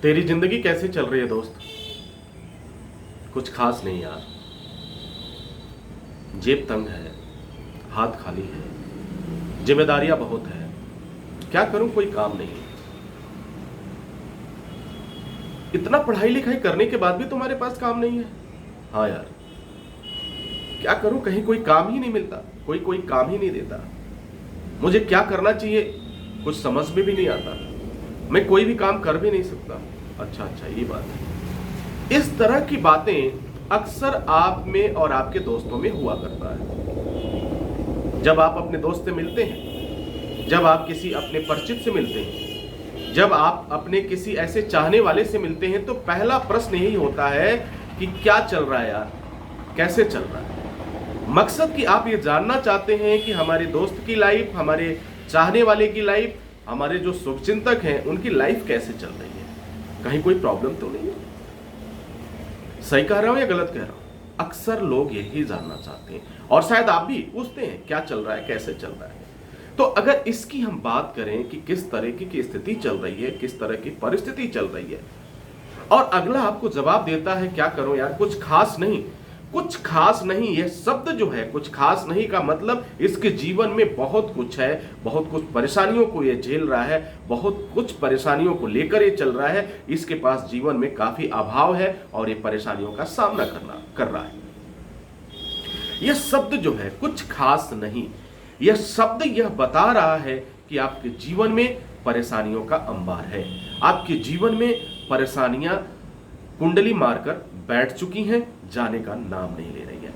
तेरी जिंदगी कैसे चल रही है दोस्त? कुछ खास नहीं यार। जेब तंग है, हाथ खाली है, जिम्मेदारियां बहुत है। क्या करूं, कोई काम नहीं। इतना पढ़ाई लिखाई करने के बाद भी तुम्हारे पास काम नहीं है? हाँ यार, क्या करूं, कहीं कोई काम ही नहीं मिलता, कोई कोई काम ही नहीं देता। मुझे क्या करना चाहिए कुछ समझ में भी नहीं आता। मैं कोई भी काम कर भी नहीं सकता। अच्छा अच्छा, ये बात है। इस तरह की बातें अक्सर आप में और आपके दोस्तों में हुआ करता है। जब आप अपने दोस्त से मिलते हैं, जब आप किसी अपने परिचित से मिलते हैं, जब आप अपने किसी ऐसे चाहने वाले से मिलते हैं, तो पहला प्रश्न यही होता है कि क्या चल रहा है यार, कैसे चल रहा है। मकसद कि आप ये जानना चाहते हैं कि हमारे दोस्त की लाइफ, हमारे चाहने वाले की लाइफ, हमारे जो शुभचिंतक हैं उनकी लाइफ कैसे चल रही है, कहीं कोई प्रॉब्लम तो नहीं है। सही कह रहा हूं या गलत कह रहा हूं? अक्सर लोग यही जानना चाहते हैं, और शायद आप भी पूछते हैं क्या चल रहा है, कैसे चल रहा है। तो अगर इसकी हम बात करें कि किस तरह की स्थिति चल रही है, किस तरह की परिस्थिति चल रही है, और अगला आपको जवाब देता है क्या करो यार, कुछ खास नहीं, कुछ खास नहीं। यह शब्द जो है कुछ खास नहीं का मतलब इसके जीवन में बहुत कुछ है, बहुत कुछ परेशानियों को ये झेल रहा है, बहुत कुछ परेशानियों को लेकर ये चल रहा है। इसके पास जीवन में काफी अभाव है और ये परेशानियों का सामना कर रहा है। यह शब्द जो है कुछ खास नहीं, यह शब्द यह बता रहा है कि आपके जीवन में परेशानियों का अंबार है। आपके जीवन में परेशानियां कुंडली मारकर बैठ चुकी हैं, जाने का नाम नहीं ले रही है।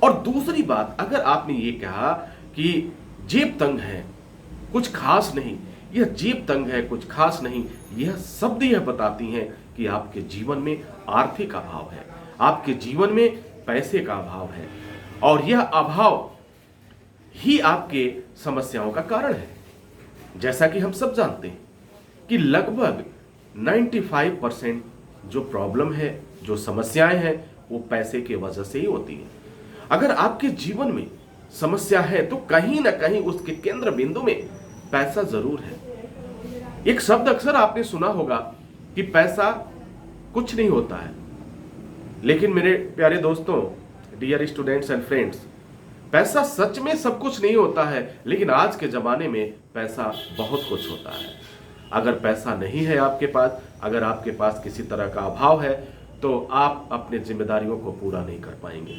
और दूसरी बात, अगर आपने ये कहा कि जेब तंग है, कुछ खास नहीं, यह जेब तंग है, कुछ खास नहीं, यह शब्द यह बताती हैं कि आपके जीवन में आर्थिक अभाव है, आपके जीवन में पैसे का अभाव है, और यह अभाव ही आपके समस्याओं का कारण है। जैसा कि हम सब जानते हैं कि लगभग 95% जो प्रॉब्लम है, जो समस्याएं हैं, वो पैसे की वजह से ही होती है। अगर आपके जीवन में समस्या है तो कहीं ना कहीं उसके केंद्र बिंदु में पैसा जरूर है। एक शब्द अक्सर आपने सुना होगा कि पैसा कुछ नहीं होता है, लेकिन मेरे प्यारे दोस्तों, डियर स्टूडेंट्स एंड फ्रेंड्स, पैसा सच में सब कुछ नहीं होता है, लेकिन आज के जमाने में पैसा बहुत कुछ होता है। अगर पैसा नहीं है आपके पास, अगर आपके पास किसी तरह का अभाव है, तो आप अपने जिम्मेदारियों को पूरा नहीं कर पाएंगे।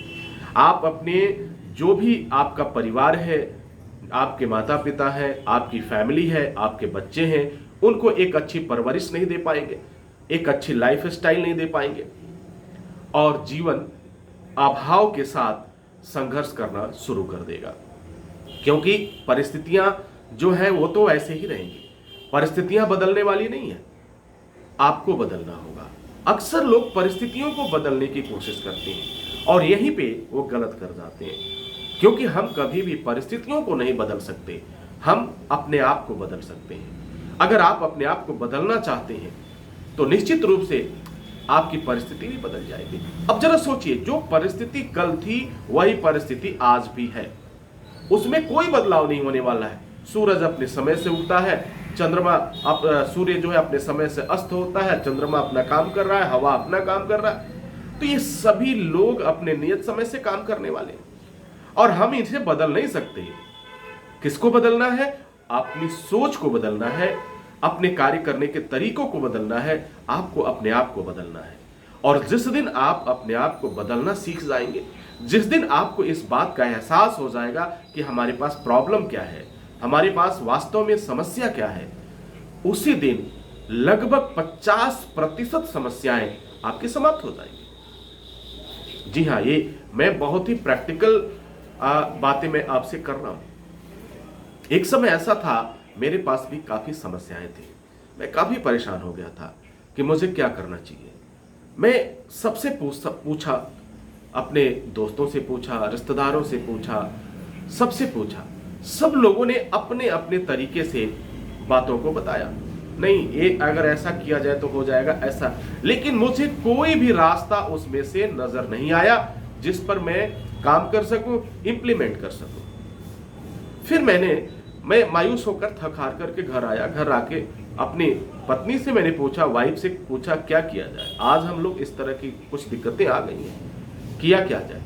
आप अपने जो भी आपका परिवार है, आपके माता पिता हैं, आपकी फैमिली है, आपके बच्चे हैं, उनको एक अच्छी परवरिश नहीं दे पाएंगे, एक अच्छी लाइफ स्टाइल नहीं दे पाएंगे, और जीवन अभाव के साथ संघर्ष करना शुरू कर देगा। क्योंकि परिस्थितियां जो है वो तो ऐसे ही रहेंगी, परिस्थितियां बदलने वाली नहीं है, आपको बदलना होगा। अक्सर लोग परिस्थितियों को बदलने की कोशिश करते हैं और यहीं पे वो गलत कर जाते हैं, क्योंकि हम कभी भी परिस्थितियों को नहीं बदल सकते, हम अपने आप को बदल सकते हैं। अगर आप अपने आप को बदलना चाहते हैं तो निश्चित रूप से आपकी परिस्थिति भी बदल जाएगी। अब जरा सोचिए, जो परिस्थिति कल थी वही परिस्थिति आज भी है, उसमें कोई बदलाव नहीं होने वाला है। सूरज अपने समय से उगता है, चंद्रमा सूर्य जो है अपने समय से अस्त होता है, चंद्रमा अपना काम कर रहा है, हवा अपना काम कर रहा है। तो ये सभी लोग अपने नियत समय से काम करने वाले हैं और हम इसे बदल नहीं सकते। किसको बदलना है? अपनी सोच को बदलना है, अपने कार्य करने के तरीकों को बदलना है, आपको अपने आप को बदलना है। और जिस दिन आप अपने आप को बदलना सीख जाएंगे, जिस दिन आपको इस बात का एहसास हो जाएगा कि हमारे पास प्रॉब्लम क्या है, हमारे पास वास्तव में समस्या क्या है, उसी दिन लगभग 50% समस्याएं आपकी समाप्त हो जाएंगी। जी हाँ, ये मैं बहुत ही प्रैक्टिकल बातें मैं आपसे कर रहा हूं। एक समय ऐसा था, मेरे पास भी काफी समस्याएं थी, मैं काफी परेशान हो गया था कि मुझे क्या करना चाहिए। मैं सबसे पूछा, अपने दोस्तों से पूछा, रिश्तेदारों से पूछा, सबसे पूछा। सब लोगों ने अपने अपने तरीके से बातों को बताया, नहीं ये अगर ऐसा किया जाए तो हो जाएगा ऐसा, लेकिन मुझे कोई भी रास्ता उसमें से नजर नहीं आया जिस पर मैं काम कर सकूं, इंप्लीमेंट कर सकूं। फिर मैं मायूस होकर थक हार करके घर आया। घर आके अपने पत्नी से मैंने पूछा, वाइफ से पूछा क्या किया जाए। आज हम लोग इस तरह की कुछ दिक्कतें आ गई हैं, किया क्या जाए।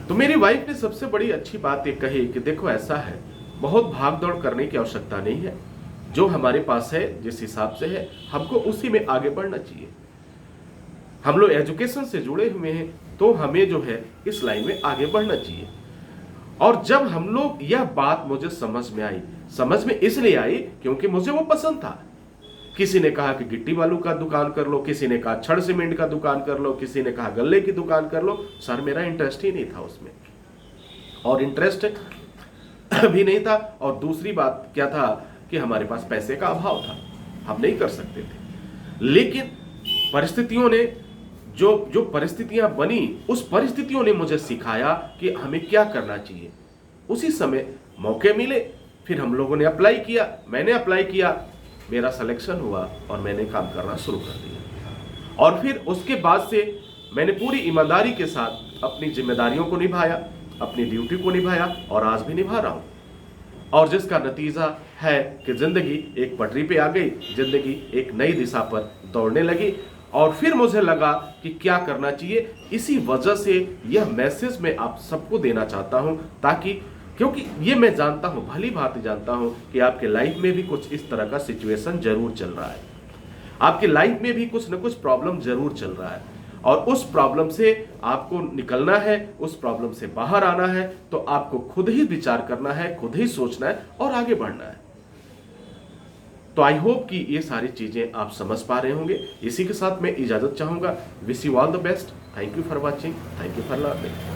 तो मेरी वाइफ ने सबसे बड़ी अच्छी बात ये कही कि देखो ऐसा है, बहुत भाग दौड़ करने की आवश्यकता नहीं है, जो हमारे पास है जिस हिसाब से है हमको उसी में आगे बढ़ना चाहिए। हम लोग एजुकेशन से जुड़े हुए हैं तो हमें जो है इस लाइन में आगे बढ़ना चाहिए। और जब हम लोग, यह बात मुझे समझ में इसलिए आई क्योंकि मुझे वो पसंद था। किसी ने कहा कि गिट्टी बालू का दुकान कर लो, किसी ने कहा छड़ सीमेंट का दुकान कर लो, किसी ने कहा गल्ले की दुकान कर लो। सर मेरा इंटरेस्ट ही नहीं था उसमें, और इंटरेस्ट भी नहीं था। और दूसरी बात क्या था कि हमारे पास पैसे का अभाव था, हम नहीं कर सकते थे। लेकिन परिस्थितियों ने जो परिस्थितियां बनी, उस परिस्थितियों ने मुझे सिखाया कि हमें क्या करना चाहिए। उसी समय मौके मिले, फिर हम लोगों ने अप्लाई किया, मैंने अप्लाई किया, मेरा सिलेक्शन हुआ और मैंने काम करना शुरू कर दिया। और फिर उसके बाद से मैंने पूरी ईमानदारी के साथ अपनी जिम्मेदारियों को निभाया, अपनी ड्यूटी को निभाया और आज भी निभा रहा हूं। और जिसका नतीजा है कि जिंदगी एक पटरी पे आ गई, जिंदगी एक नई दिशा पर दौड़ने लगी। और फिर मुझे लगा कि क्या करना चाहिए। इसी वजह से यह मैसेज मैं आप सबको देना चाहता हूं, ताकि, क्योंकि ये मैं जानता हूं, भली भांति जानता हूं कि आपके लाइफ में भी कुछ इस तरह का सिचुएशन जरूर चल रहा है, आपके लाइफ में भी कुछ न कुछ प्रॉब्लम जरूर चल रहा है। और उस प्रॉब्लम से आपको निकलना है, उस प्रॉब्लम से बाहर आना है, तो आपको खुद ही विचार करना है, खुद ही सोचना है और आगे बढ़ना है। तो आई होप कि ये सारी चीजें आप समझ पा रहे होंगे। इसी के साथ मैं इजाजत चाहूंगा। Wish you all the best. Thank you for watching, thank you for learning.